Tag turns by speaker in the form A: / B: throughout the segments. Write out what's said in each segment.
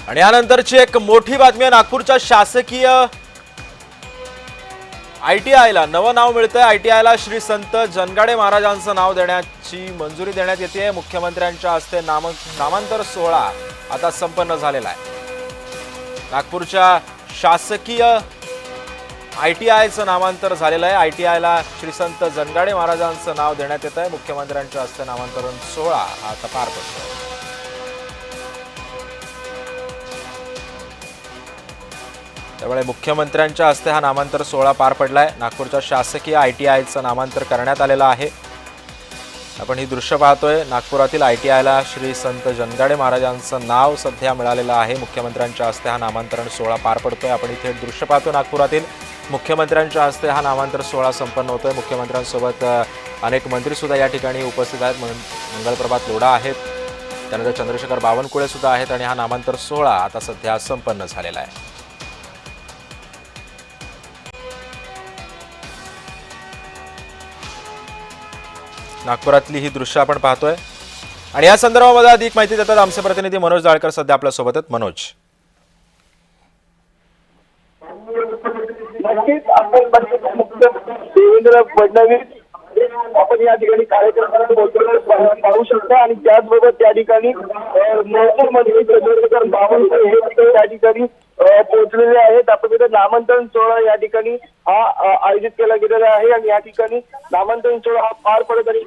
A: आणि यानंतरची एक मोठी बातमी आहे। नागपूरच्या शासकीय ITIला नवं नाव मिळतंय। ITIला श्री संत जनगाडे महाराजांचं नाव देण्याची मंजुरी देण्यात येते। मुख्यमंत्र्यांच्या हस्ते नामांतर सोहळा आता संपन्न झालेला आहे। नागपूरच्या शासकीय ITIचं नामांतर झालेलं आहे। ITIला श्री संत जनगाडे महाराजांचं नाव देण्यात येत आहे। मुख्यमंत्र्यांच्या हस्ते नामांतरण सोहळा आता पार पडतो। त्यामुळे मुख्यमंत्र्यांच्या हस्ते हा नामांतर सोहळा पार पडलाय। नागपूरच्या शासकीय ITIचं नामांतर करण्यात आलेलं आहे। आपण ही दृश्य पाहतोय। नागपुरातील ITIला श्री संत जनगाडे महाराजांचं नाव सध्या मिळालेलं आहे। मुख्यमंत्र्यांच्या हस्ते हा नामांतरण सोहळा पार पडतोय। आपण इथे दृश्य पाहतो। नागपुरातील मुख्यमंत्र्यांच्या हस्ते हा नामांतर सोहळा संपन्न होतोय। मुख्यमंत्र्यांसोबत अनेक मंत्री सुद्धा या ठिकाणी उपस्थित आहेत। मंगलप्रभात लोढा आहेत, त्यानंतर चंद्रशेखर बावनकुळे सुद्धा आहेत आणि हा नामांतर सोहळा आता सध्या संपन्न झालेला आहे। नागपुरातली ही दृश्य आपण पाहतोय आणि या संदर्भामध्ये अधिक माहिती देतात आमचे प्रतिनिधी मनोज जाळकर सध्या आपल्या सोबत आहेत। मनोज,
B: नक्कीच आपण देवेंद्र फडणवीस आपण या ठिकाणी कार्यक्रमाला बोलताना पाहू शकता आणि त्याचबरोबर त्या ठिकाणी महसूल मंत्री चंद्रशेखर बावनकुळे हे त्या ठिकाणी पोहोचलेले आहेत। आपण इथे नामांतरण सोहळा या ठिकाणी हा आयोजित केला गेलेला आहे आणि या ठिकाणी नामांतरण सोहळा हा पार पडत आणि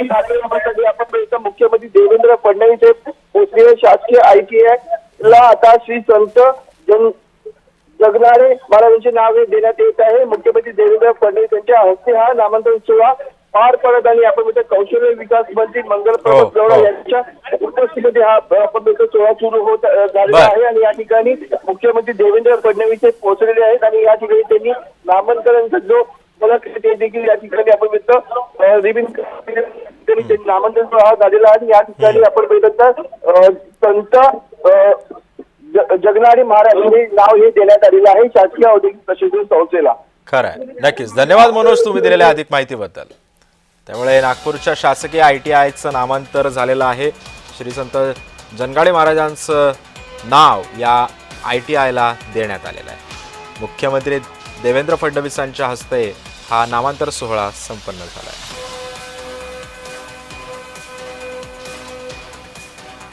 B: कार्यक्रमासाठी आपण मुख्यमंत्री देवेंद्र फडणवीस हे पोहोचलेले शासकीय ITI ला आता श्री संत जगनाडे महाराजांचे नाव हे देण्यात येत आहे। मुख्यमंत्री देवेंद्र फडणवीस यांच्या हस्ते हा नामांतरण सोहळा पार पडत आणि आपण इथे कौशल्य विकास मंत्री मंगलप्रभात लोढा यांच्या उपस्थितीमध्ये हा आपण सोहळा सुरू होत झालेला आहे आणि या ठिकाणी मुख्यमंत्री देवेंद्र फडणवीस हे पोहोचलेले आहेत आणि या ठिकाणी त्यांनी नामांतरांचा जो फलक ते देखील या ठिकाणी आपण रिबिन त्यांनी नामांतरण सोहळा झालेला आहे। या ठिकाणी आपण बघितलं संत जगनाडे महाराज हे नाव हे देण्यात आलेलं आहे शासकीय औद्योगिक प्रशिक्षण संस्थेला।
A: खरं आहे, नक्कीच। धन्यवाद मनोज, तुम्ही दिलेल्या अधिक माहितीबद्दल। त्यामुळे नागपूरच्या शासकीय ITIचं नामांतर झालेलं आहे। श्री संत जनगाडे महाराजांचं नाव या ITIला देण्यात आलेलं आहे। मुख्यमंत्री देवेंद्र फडणवीसांच्या हस्ते हा नामांतर सोहळा संपन्न झाला आहे।